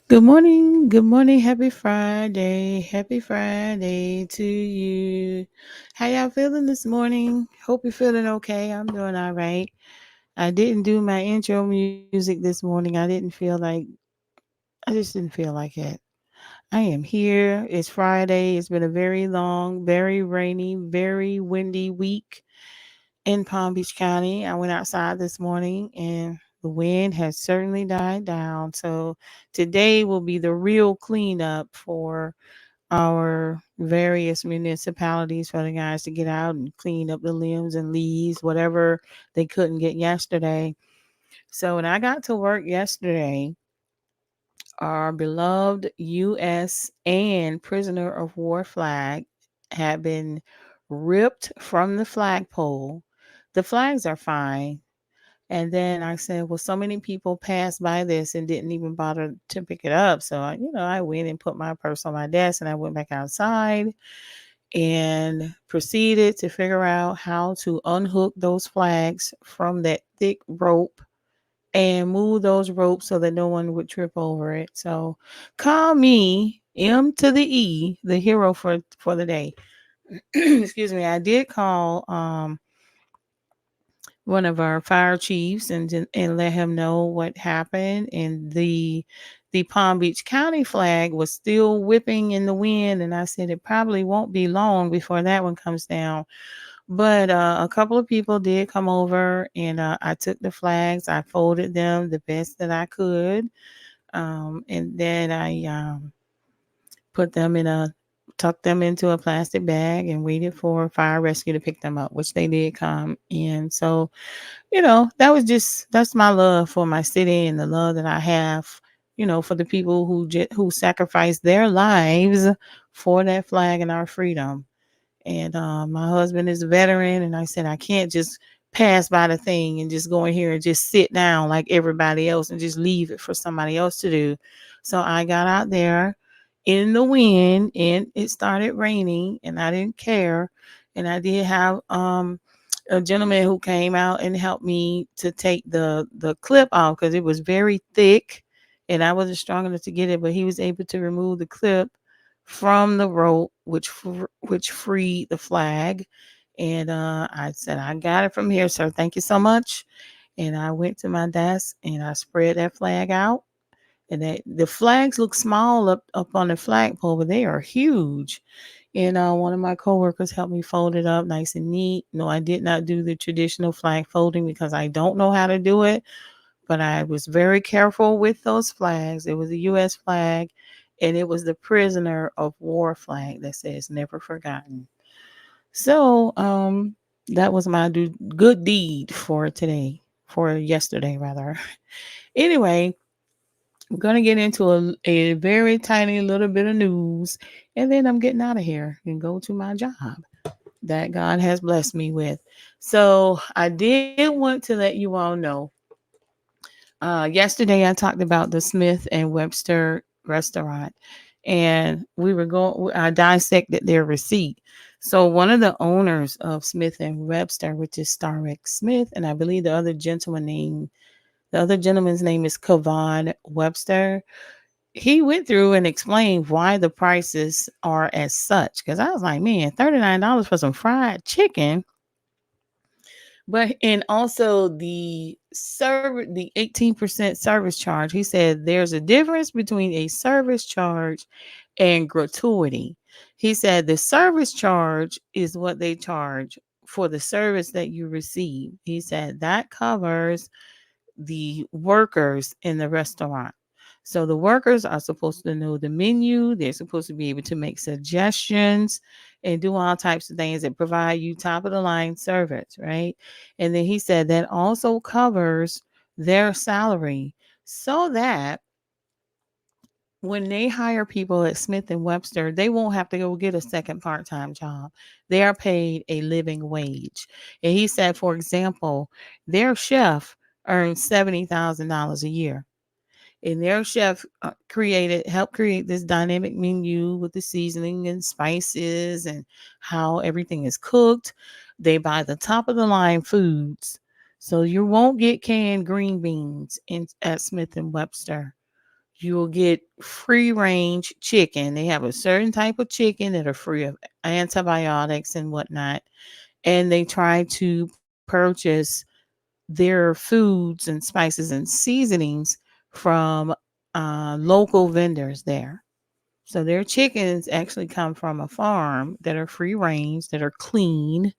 Good morning, happy Friday to you. How y'all feeling this morning? Hope you're feeling okay. I'm doing all right. I didn't do my intro music this morning. I just didn't feel like it. I am here. It's Friday. It's been a very long, very rainy, very windy week in Palm Beach County. I went outside this morning and the wind has certainly died down. So today will be the real cleanup for our various municipalities for the guys to get out and clean up the limbs and leaves, whatever they couldn't get yesterday. So when I got to work yesterday, our beloved U.S. and prisoner of war flag had been ripped from the flagpole. The flags are fine. And then I said, well, so many people passed by this and didn't even bother to pick it up. So I went and put my purse on my desk and I went back outside and proceeded to figure out how to unhook those flags from that thick rope and move those ropes so that no one would trip over it. So call me M to the E, the hero for the day. Excuse me. I did call one of our fire chiefs and let him know what happened, and the Palm Beach County flag was still whipping in the wind, and I said it probably won't be long before that one comes down. But a couple of people did come over, and I took the flags, I folded them the best that I could, and then I put them in a tucked them into a plastic bag and waited for fire rescue to pick them up, which they did come in. So that's my love for my city and the love that I have, for the people who sacrificed their lives for that flag and our freedom. And my husband is a veteran, and I said I can't just pass by the thing and just go in here and just sit down like everybody else and just leave it for somebody else to do. So I got out there in the wind, and it started raining, and I didn't care. And I did have a gentleman who came out and helped me to take the clip off because it was very thick, and I wasn't strong enough to get it, but he was able to remove the clip from the rope, which freed the flag. And I said, I got it from here, sir. Thank you so much. And I went to my desk and I spread that flag out. And the flags look small up on the flagpole, but they are huge. And one of my coworkers helped me fold it up nice and neat. No, I did not do the traditional flag folding because I don't know how to do it, but I was very careful with those flags. It was a U.S. flag, and it was the prisoner of war flag that says never forgotten. So that was my good deed for today, for yesterday rather. Anyway, I'm going to get into a very tiny little bit of news, and then I'm getting out of here and go to my job that God has blessed me with. So I did want to let you all know. Yesterday, I talked about the Smith and Webster restaurant, and I dissected their receipt. So one of the owners of Smith and Webster, which is Starrick Smith, and I believe the other gentleman's name is Kavon Webster. He went through and explained why the prices are as such. Because I was like, man, $39 for some fried chicken. But and also the 18% service charge. He said there's a difference between a service charge and gratuity. He said the service charge is what they charge for the service that you receive. He said that covers the workers in the restaurant. So the workers are supposed to know the menu. They're supposed to be able to make suggestions and do all types of things that provide you top of the line service, right? And then he said that also covers their salary so that when they hire people at Smith and Webster, they won't have to go get a second part-time job. They are paid a living wage. And he said, for example, their chef earns $70,000 a year. And their chef helped create this dynamic menu with the seasoning and spices and how everything is cooked. They buy the top of the line foods. So you won't get canned green beans at Smith and Webster. you will get free range chicken. They have a certain type of chicken that are free of antibiotics and whatnot. And they try to purchase their foods and spices and seasonings from local vendors there. So their chickens actually come from a farm that are free range, that are clean.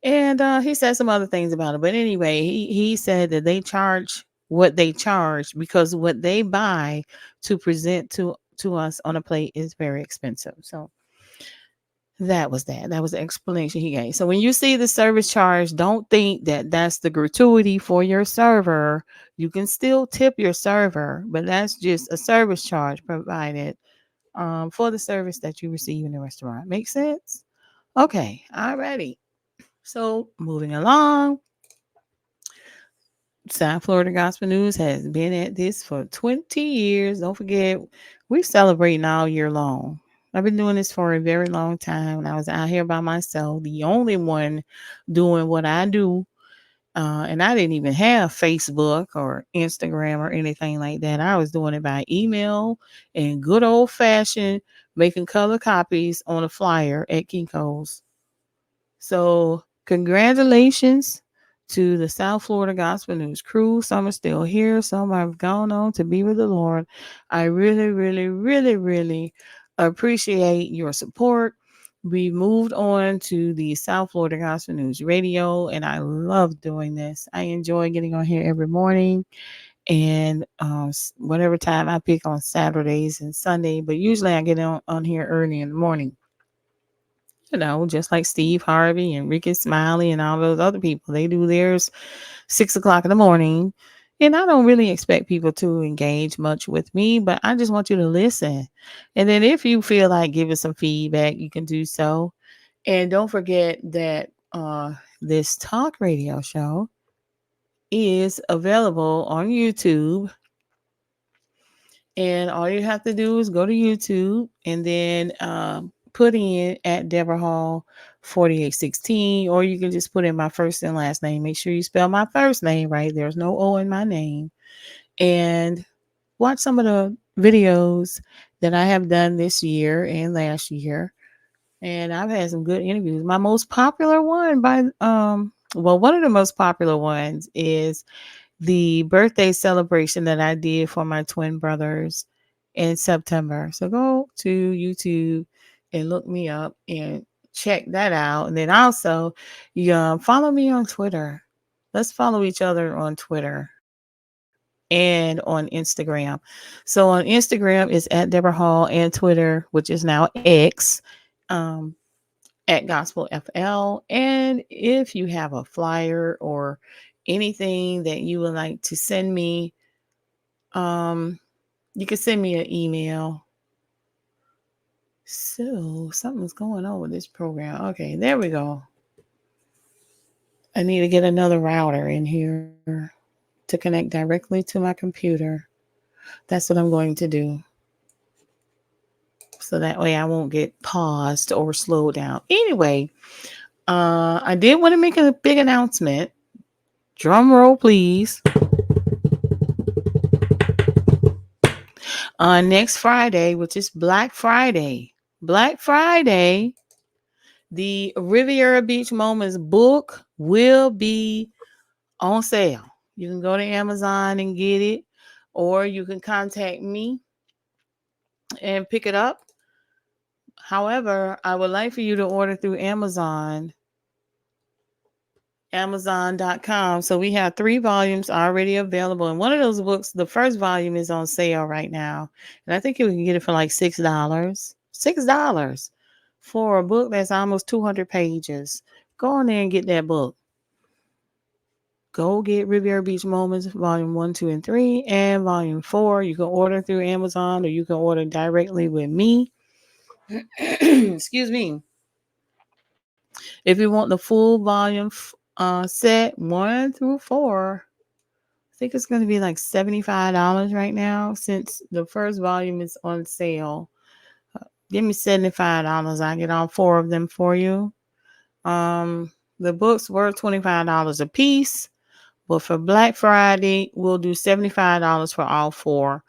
And he said some other things about it. But anyway, he said that they charge what they charge because what they buy to present to us on a plate is very expensive. So that was that. That was the explanation he gave. So when you see the service charge, don't think that that's the gratuity for your server. You can still tip your server, but that's just a service charge provided for the service that you receive in the restaurant. Make sense? Okay, alrighty. So moving along, South Florida Gospel News has been at this for 20 years. Don't forget, we're celebrating all year long. I've been doing this for a very long time. I was out here by myself, the only one doing what I do. And I didn't even have Facebook or Instagram or anything like that. I was doing it by email and good old fashioned making color copies on a flyer at Kinko's. So, congratulations to the South Florida Gospel News crew. Some are still here, some have gone on to be with the Lord. I really, really, really, really appreciate your support. We moved on to the South Florida Gospel News Radio, and I love doing this. I enjoy getting on here every morning and whatever time I pick on Saturdays and Sunday, but usually I get on here early in the morning, just like Steve Harvey and Ricky Smiley and all those other people. They do theirs 6 o'clock in the morning. And I don't really expect people to engage much with me, but I just want you to listen. And then if you feel like giving some feedback, you can do so. And don't forget that this talk radio show is available on YouTube. And all you have to do is go to YouTube and then put in at Deborah Hall 4816, or you can just put in my first and last name. Make sure you spell my first name right. There's no O in my name. And watch some of the videos that I have done this year and last year. And I've had some good interviews. My most popular one one of the most popular ones is the birthday celebration that I did for my twin brothers in September. So go to YouTube and look me up and check that out. And then also, follow me on Twitter. Let's follow each other on Twitter and on Instagram. So on Instagram is at Deborah Hall, and Twitter, which is now X, um, at Gospel FL. And if you have a flyer or anything that you would like to send me, you can send me an email. So something's going on with this program. Okay, there we go. I need to get another router in here to connect directly to my computer. That's what I'm going to do. So that way I won't get paused or slowed down. Anyway, I did want to make a big announcement. Drum roll, please. On next Friday, which is Black Friday, the Riviera Beach Moments book will be on sale. You can go to Amazon and get it, or you can contact me and pick it up. However, I would like for you to order through Amazon.com. So we have 3 volumes already available. And one of those books, the first volume is on sale right now. And I think you can get it for like $6. $6 for a book that's almost 200 pages. Go on there and get that book. Go get Riviera Beach Moments Volume 1, 2, and 3, and Volume 4. You can order through Amazon, or you can order directly with me. Excuse me. If you want the full volume set 1 through 4, I think it's going to be like $75 right now, since the first volume is on sale. Give me $75. I get all 4 of them for you. The books were $25 a piece, but for Black Friday, we'll do $75 for all 4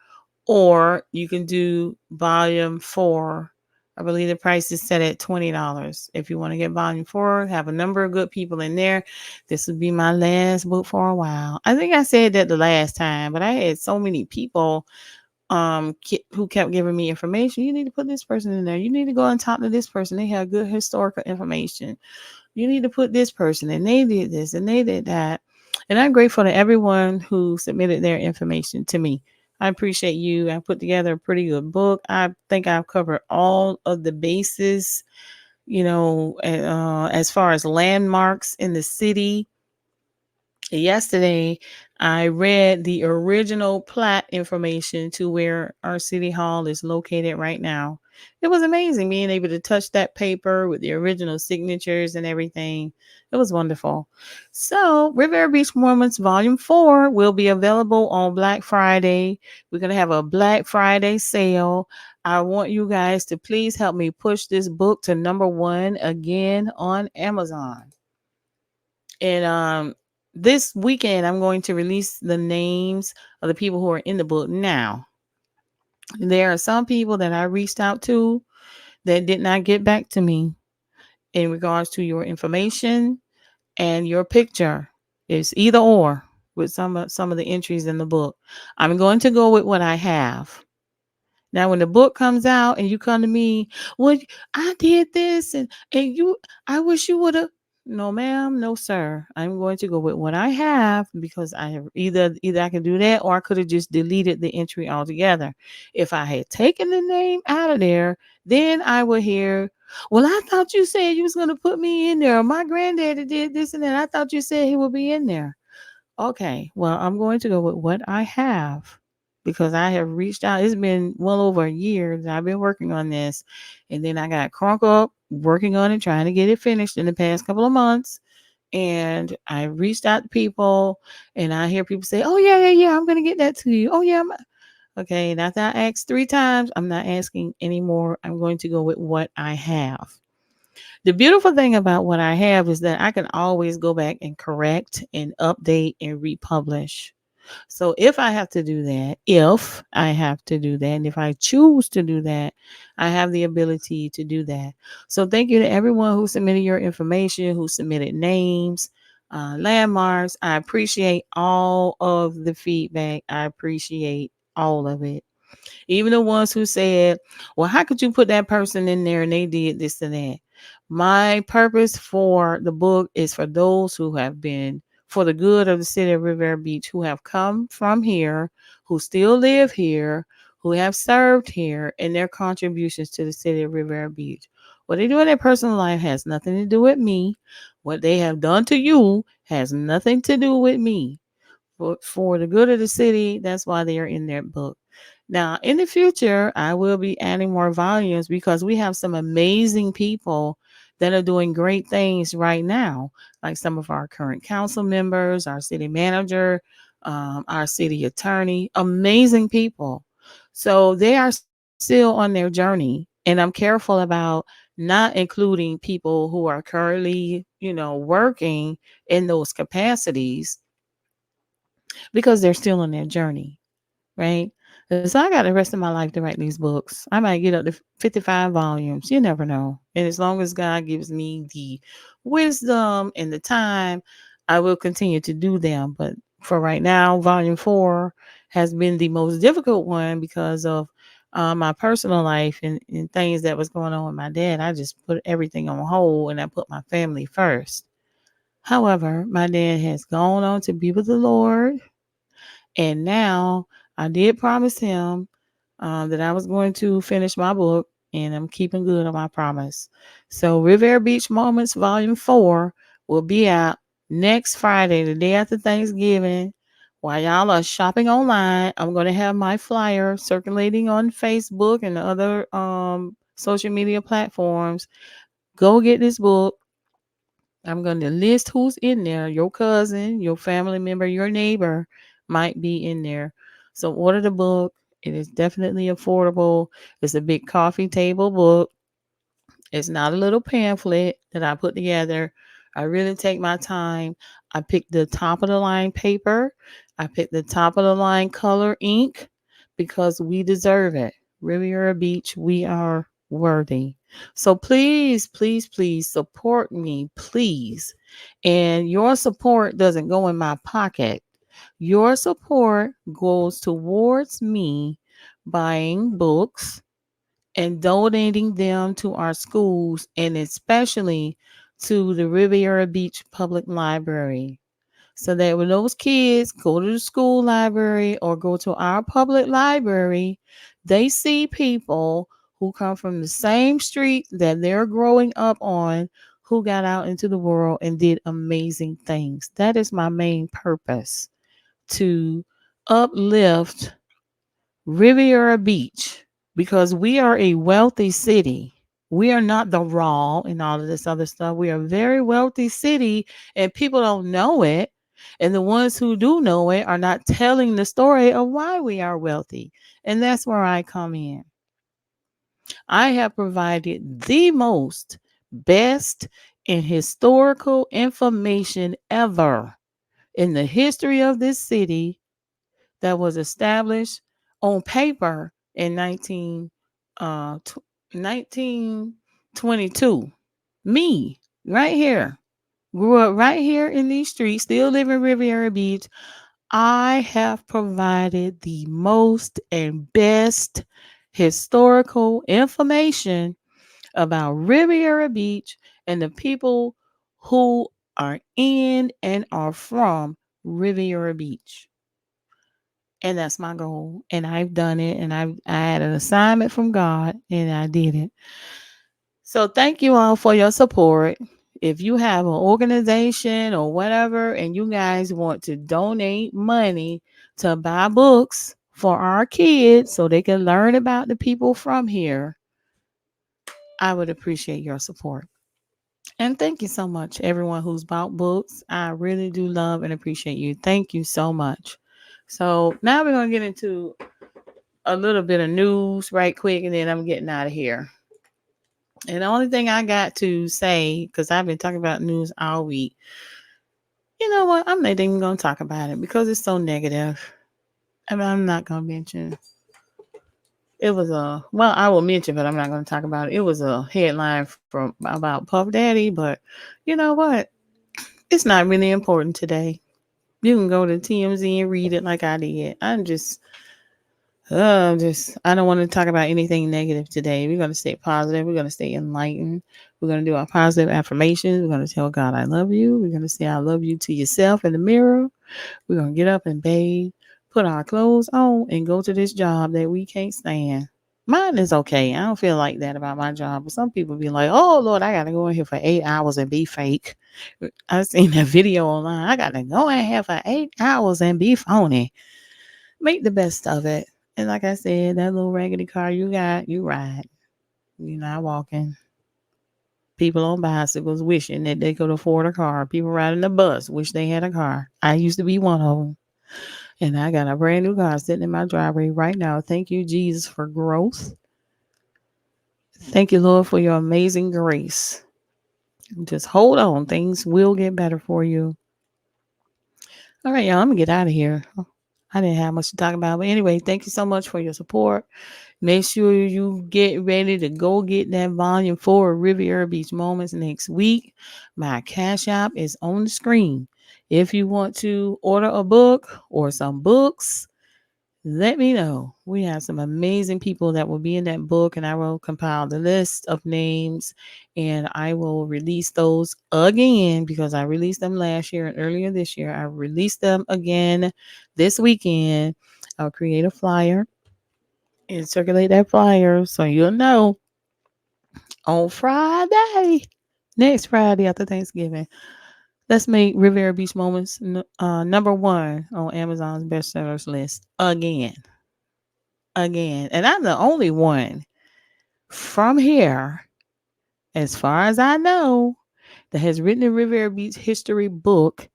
or you can do volume 4. I believe the price is set at $20. If you want to get volume 4, have a number of good people in there. This would be my last book for a while. I think I said that the last time, but I had so many people who kept giving me information. You need to put this person in there. You need to go and talk to this person. They have good historical information. You need to put this person, and they did this and they did that. And I'm grateful to everyone who submitted their information to me. I appreciate you. I put together a pretty good book. I think I've covered all of the bases, as far as landmarks in the city. Yesterday, I read the original plat information to where our city hall is located right now. It was amazing being able to touch that paper with the original signatures and everything. It was wonderful. So, Riviera Beach Moments Volume 4 will be available on Black Friday. We're going to have a Black Friday sale. I want you guys to please help me push this book to number 1 again on Amazon. And this weekend, I'm going to release the names of the people who are in the book. Now, there are some people that I reached out to that did not get back to me in regards to your information and your picture. It's either or with some of the entries in the book. I'm going to go with what I have. Now, when the book comes out and you come to me, well, I did this and you, I wish you would have. No, ma'am, no, sir. I'm going to go with what I have because I have either I can do that or I could have just deleted the entry altogether. If I had taken the name out of there, then I would hear, well, I thought you said you was going to put me in there. My granddaddy did this and that. I thought you said he would be in there. Okay, well, I'm going to go with what I have because I have reached out. It's been well over a year that I've been working on this. And then I got crunk up working on it, trying to get it finished in the past couple of months. And I reached out to people and I hear people say, oh, yeah, yeah, yeah, I'm going to get that to you. Oh, yeah. Okay, and after I asked 3 times, I'm not asking anymore. I'm going to go with what I have. The beautiful thing about what I have is that I can always go back and correct and update and republish. So if I have to do that, and if I choose to do that, I have the ability to do that. So thank you to everyone who submitted your information, who submitted names, landmarks. I appreciate all of the feedback. I appreciate all of it. Even the ones who said, well, how could you put that person in there and they did this and that? My purpose for the book is for those who have been for the good of the city of Riviera Beach, who have come from here, who still live here, who have served here, and their contributions to the city of Riviera Beach. What they do in their personal life has nothing to do with me. What they have done to you has nothing to do with me. For the good of the city, that's why they are in their book. Now, in the future, I will be adding more volumes because we have some amazing people that are doing great things right now, like some of our current council members, our city manager, our city attorney, amazing people. So they are still on their journey. And I'm careful about not including people who are currently, working in those capacities because they're still on their journey, right? So I got the rest of my life to write these books. I might get up to 55 volumes. You never know. And as long as God gives me the wisdom and the time, I will continue to do them. But for right now, volume 4 has been the most difficult one because of my personal life and things that was going on with my dad. I just put everything on hold and I put my family first. However, my dad has gone on to be with the Lord. And now I did promise him that I was going to finish my book, and I'm keeping good on my promise. So, Riviera Beach Moments Volume 4 will be out next Friday, the day after Thanksgiving. While y'all are shopping online, I'm going to have my flyer circulating on Facebook and other social media platforms. Go get this book. I'm going to list who's in there. Your cousin, your family member, your neighbor might be in there. So order the book. It is definitely affordable. It's a big coffee table book. It's not a little pamphlet that I put together. I really take my time. I pick the top of the line paper. I pick the top of the line color ink because we deserve it. Riviera Beach, we are worthy. So please, please, please support me, please. And your support doesn't go in my pocket. Your support goes towards me buying books and donating them to our schools and especially to the Riviera Beach Public Library. So that when those kids go to the school library or go to our public library, they see people who come from the same street that they're growing up on who got out into the world and did amazing things. That is my main purpose, to uplift Riviera Beach because we are a wealthy city. We are not the raw and all of this other stuff. We are a very wealthy city and people don't know it. And the ones who do know it are not telling the story of why we are wealthy. And that's where I come in. I have provided the most best and historical information ever in the history of this city that was established on paper in 1922. Me, right here, grew up right here in these streets, still live in Riviera Beach. I have provided the most and best historical information about Riviera Beach and the people who are in and are from Riviera Beach. And that's my goal. And I've done it. And I had an assignment from God and I did it. So thank you all for your support. If you have an organization or whatever and you guys want to donate money to buy books for our kids so they can learn about the people from here, I would appreciate your support. And thank you so much, everyone who's bought books. I really do love and appreciate you. Thank you so much. So now we're going to get into a little bit of news right quick, and then I'm getting out of here. And the only thing I got to say, because I've been talking about news all week, you know what? I'm not even going to talk about it because it's so negative. I mean, I'm not going to mention. It was well, I will mention, but I'm not going to talk about it. It was a headline from about Puff Daddy, but you know what? It's not really important today. You can go to TMZ and read it like I did. I don't want to talk about anything negative today. We're going to stay positive. We're going to stay enlightened. We're going to do our positive affirmations. We're going to tell God, I love you. We're going to say, I love you to yourself in the mirror. We're going to get up and bathe, put our clothes on, and go to this job that we can't stand. Mine is okay. I don't feel like that about my job. But some people be like, oh, Lord, I got to go in here for 8 hours and be fake. I seen that video online. I got to go in here for 8 hours and be phony. Make the best of it. And like I said, that little raggedy car you got, you ride. You're not walking. People on bicycles wishing that they could afford a car. People riding the bus wish they had a car. I used to be one of them. And I got a brand new car sitting in my driveway right now. Thank you, Jesus, for growth. Thank you, Lord, for your amazing grace. Just hold on. Things will get better for you. All right, y'all. I'm going to get out of here. I didn't have much to talk about. But anyway, thank you so much for your support. Make sure you get ready to go get that volume 4 of Riviera Beach Moments next week. My Cash App is on the screen. If you want to order a book or some books, let me know. We have some amazing people that will be in that book, and I will compile the list of names and I will release those again because I released them last year and earlier this year. I released them again this weekend. I'll create a flyer and circulate that flyer so you'll know on Friday, next Friday after Thanksgiving. Let's make Riviera Beach Moments number 1 on Amazon's bestsellers list again. And I'm the only one from here, as far as I know, that has written a Riviera Beach history book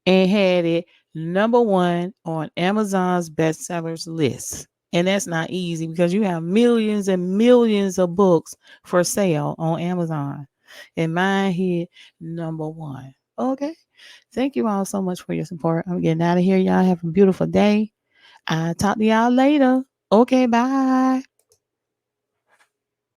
and had it number 1 on Amazon's bestsellers list. And that's not easy because you have millions and millions of books for sale on Amazon. And mine hit number 1. Okay. Thank you all so much for your support. I'm getting out of here. Y'all have a beautiful day. I'll talk to y'all later. Okay, bye.